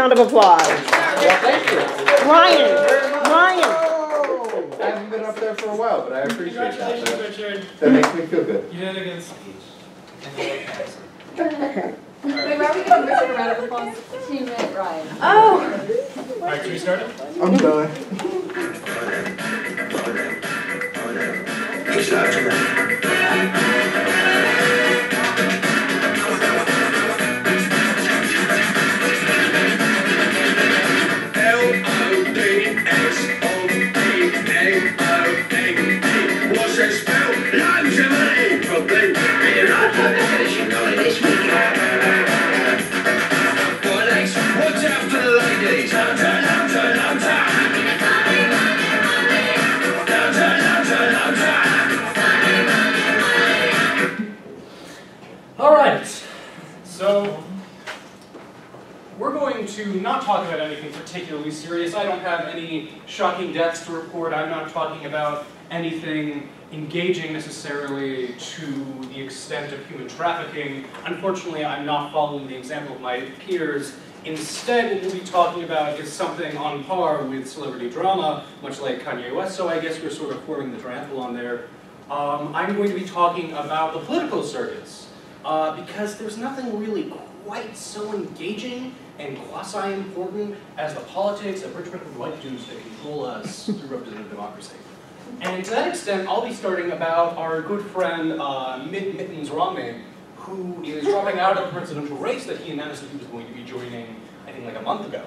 round of applause. Well, thank you. Ryan. I haven't been up there for a while, but I appreciate that. Congratulations, Richard. That makes me feel good. You did a good speech. Wait, why are we giving Richard a round of applause? Team Ed Ryan. Oh! All right, should we start it? I'm done. What's that spell? Loads of money, probably. Being up for the finishing line this week. Well, Alex, watch out for the ladies. Downtown, downtown, downtown. Downtown, downtown, downtown. All right. So we're going to not talk about anything particularly serious. I don't have any shocking deaths to report. I'm not talking about anything engaging necessarily to the extent of human trafficking. Unfortunately, I'm not following the example of my peers. Instead, what we'll be talking about is something on par with celebrity drama, much like Kanye West, so I guess we're sort of forming the triathlon there. I'm going to be talking about the political circus, because there's nothing really quite so engaging and quasi-important as the politics of rich people white Jews that control us through representative democracy. And to that extent, I'll be starting about our good friend Mitt Mittens Romney, who is dropping out of the presidential race that he announced that he was going to be joining, I think, like a month ago.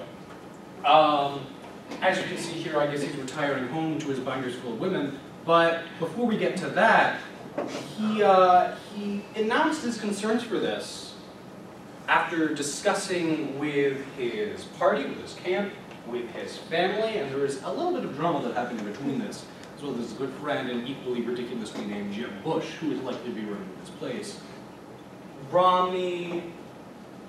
As you can see here, I guess he's retiring home to his binders full of women. But before we get to that, he announced his concerns for this after discussing with his party, with his camp, with his family, and there was a little bit of drama that happened in between this. As well as his good friend and equally ridiculously named Jeb Bush, who is likely to be running in his place. Romney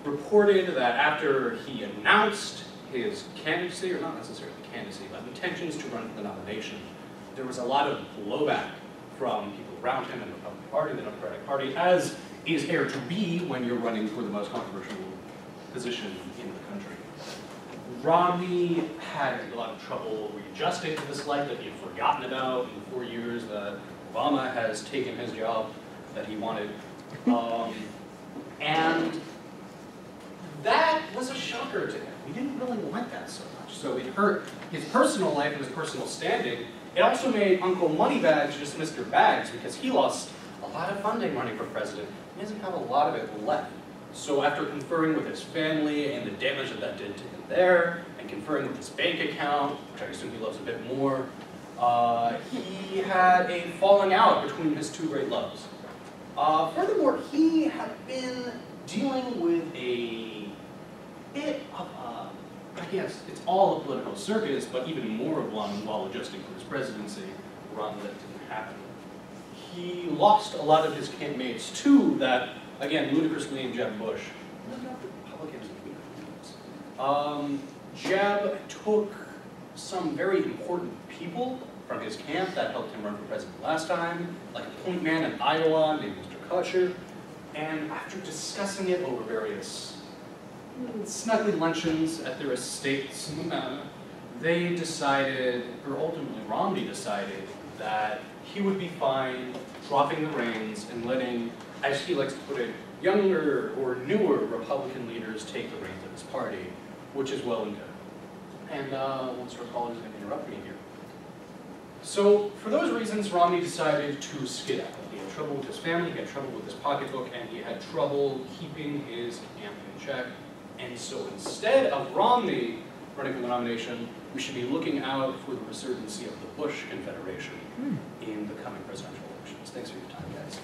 reported that after he announced his candidacy, or not necessarily candidacy, but intentions to run for the nomination, there was a lot of blowback from people around him in the Republican Party, the Democratic Party, as is air to be when you're running for the most controversial position in the country. Romney had a lot of trouble readjusting to this life that he had forgotten about in the 4 years that Obama has taken his job that he wanted. And that was a shocker to him. He didn't really want that so much. So it hurt his personal life and his personal standing. It also made Uncle Moneybags just Mr. Bags because he lost a lot of funding running for president. He doesn't have a lot of it left. So after conferring with his family and the damage that that did to him there, and conferring with his bank account, which I assume he loves a bit more, he had a falling out between his two great loves. Furthermore, he had been dealing with a bit of I guess it's all a political circus, but even more of one while adjusting for his presidency, a run that didn't happen. He lost a lot of his campmates to that, again, ludicrously named Jeb Bush. Republicans and Jeb took some very important people from his camp that helped him run for president last time, like a point man in Iowa named Mr. Kutcher, and after discussing it over various snuggly luncheons at their estates, they decided, or ultimately Romney decided, that he would be fine dropping the reins and letting, as he likes to put it, younger or newer Republican leaders take the reins of his party, which is well and good. And once our caller is going to interrupt me here. So for those reasons, Romney decided to skedaddle. He had trouble with his family, he had trouble with his pocketbook, and he had trouble keeping his camp in check. And so instead of Romney running for the nomination, we should be looking out for the resurgency of the Bush Confederation in the coming presidential elections. Thanks for your time, guys.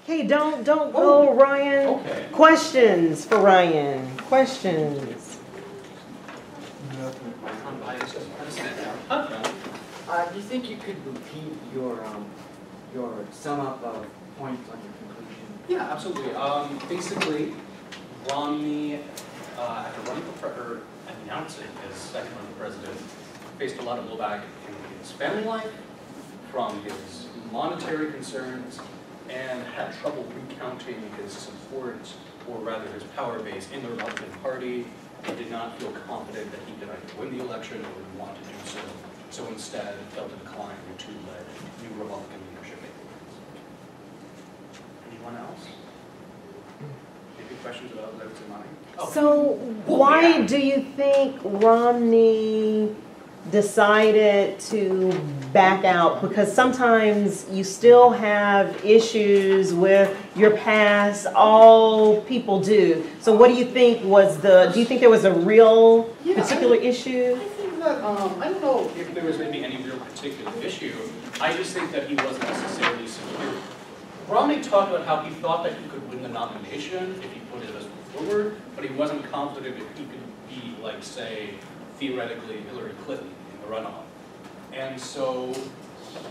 Hey, don't go, Ryan. Okay. Questions for Ryan. Questions. Do you think you could repeat your sum up of points on your conclusion? Yeah, absolutely. Basically, Romney, after running for announcing his second run for president, faced a lot of blowback in his family life, from his monetary concerns, and had trouble recounting his support, or rather his power base, in the Republican Party. He did not feel confident that he could either win the election or would want to do so, so instead felt inclined to let new Republican leadership make the rules. Anyone else? Any questions about votes and money? Oh. So why do you think Romney decided to back out? Because sometimes you still have issues with your past, all people do. So what do you think was do you think there was a real particular issue? I think that, I don't know if there was maybe any real particular issue. I just think that he wasn't necessarily secure. Romney talked about how he thought that he could win the nomination if he put it as forward, but he wasn't confident if he could be, like, say, theoretically Hillary Clinton in the runoff. And so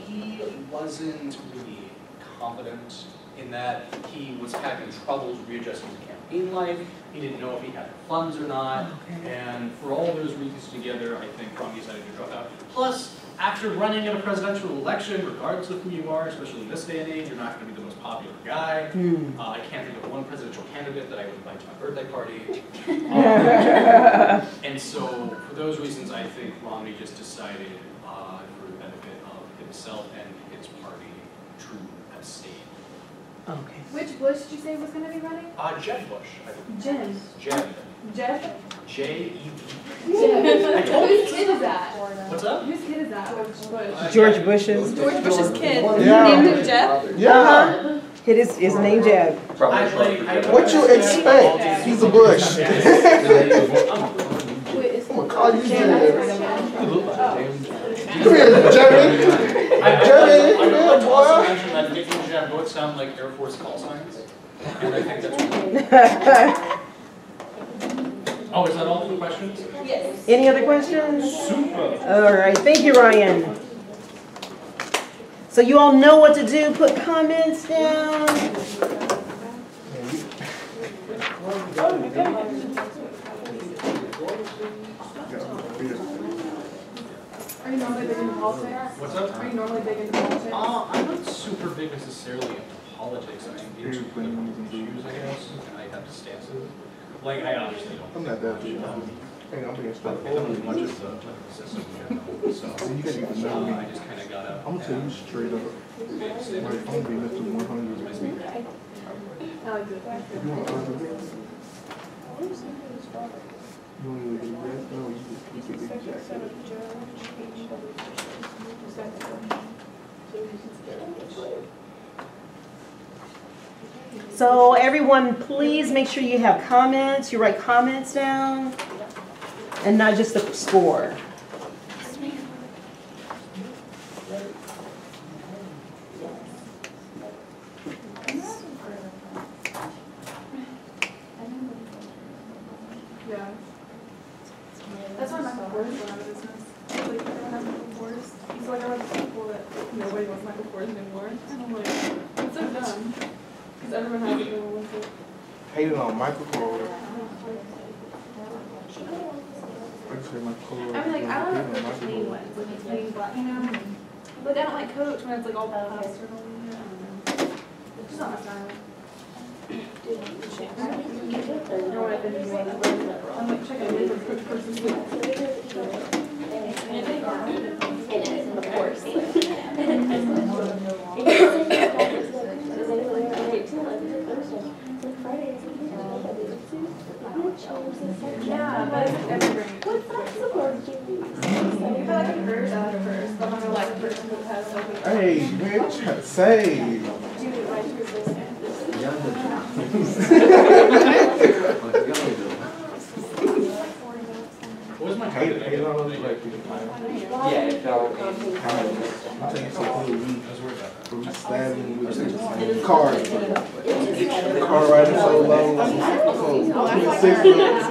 he wasn't really confident in that. He was having troubles readjusting his campaign life. He didn't know if he had the funds or not. And for all those reasons together, I think Romney decided to drop out. Plus, after running in a presidential election, regardless of who you are, especially in this day and age, you're not going to be the most popular guy. I can't think of one presidential candidate that I would invite to my birthday party. And so, for those reasons, I think Romney just decided, for the benefit of himself and his party, to abstain. Okay. Which Bush did you say was gonna be running? Jeb Bush, I think. Jim. Jeb. Jeff? J-E-B. Jeff. Whose kid is that? What's up? Whose kid is that? Bush. George Bush's. George Bush's kid. Yeah. Named him Jeff? Yeah. His name Jeb. What you expect? He's a Bush. I'm gonna call you Jeb. Come here, Jerry. I would like to also mention that Nick and Jeb both sound like Air Force call signs. And I think that's Oh, is that all for the questions? Yes. Any other questions? Super. All right, thank you, Ryan. So you all know what to do. Put comments down. Are you normally big into politics? What's up? Are you normally big into politics? I'm not super big necessarily into politics. I'm into political issues, I guess, and I have stances. Like, I obviously don't. I'm not that big. Hey, I'm being I straight don't forward. know much of the political system in general, so You can even know me. I just kind of got up. I'm gonna tell you straight up. Like, I'm gonna be Mr. 100. My speaker. I like this. If you want to argue, you want to get a red? No, you just keep it jacket. So everyone, please make sure you have comments. You write comments down, and not just the score. Yeah. That's why Michael Kors went out of business. Like, they don't have Michael Kors. He's like, I like people that nobody wants Michael Kors anymore. And I'm like, it's so dumb. Because everyone has it, everyone wants it. Hating on Michael Kors. I just say Michael Kors. I mean, like, I don't know the clean ones, like the clean black, you know? Like, I don't like Coach when it's like all polyester. It's just not my style. I don't know what I've been doing. I'm like checking in for Coach versus yeah, but it's evergreen. What's that supposed to be? If I like a purse, I like a purse. But I'm gonna like a person who has like Hey, bitch, say. What was my Hate target? on those black people. Yeah, it felt I'm telling you something. I was worried about that. We stabbing with cars. Car riding so low. So, 26 minutes. I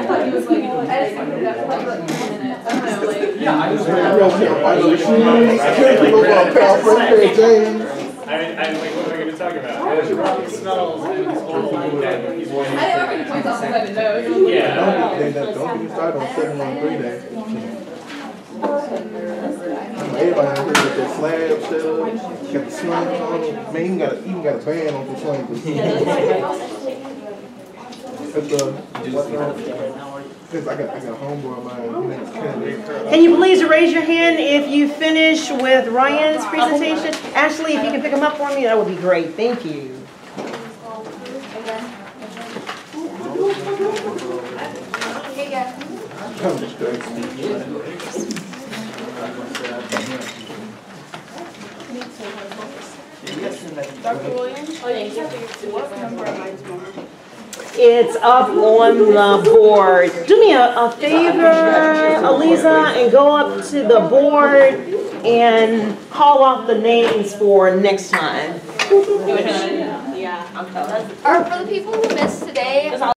thought he was like, I just think that for like a minute. I don't know, like. Yeah, I was Real shit. Buy your shoes. Go for a pair of pair of J's. I'm like, what am I going to talk about? It smells and it's old. I didn't ever point off because I didn't know. Yeah. Don't get me started on 713 day. Everybody out here with their slab set up, got the slings on them. Man, even got a band on the slings. I got a homeboy of mine, his name's Kennedy. Can you please raise your hand if you finish with Ryan's presentation? Ashley, if you can pick him up for me, that would be great. Thank you. Come distract me. Dr. Williams? Oh, yeah, what number am I tomorrow? It's up on the board. Do me a favor, Aliza, and go up to the board and call off the names for next time. Yeah. Or for the people who missed today,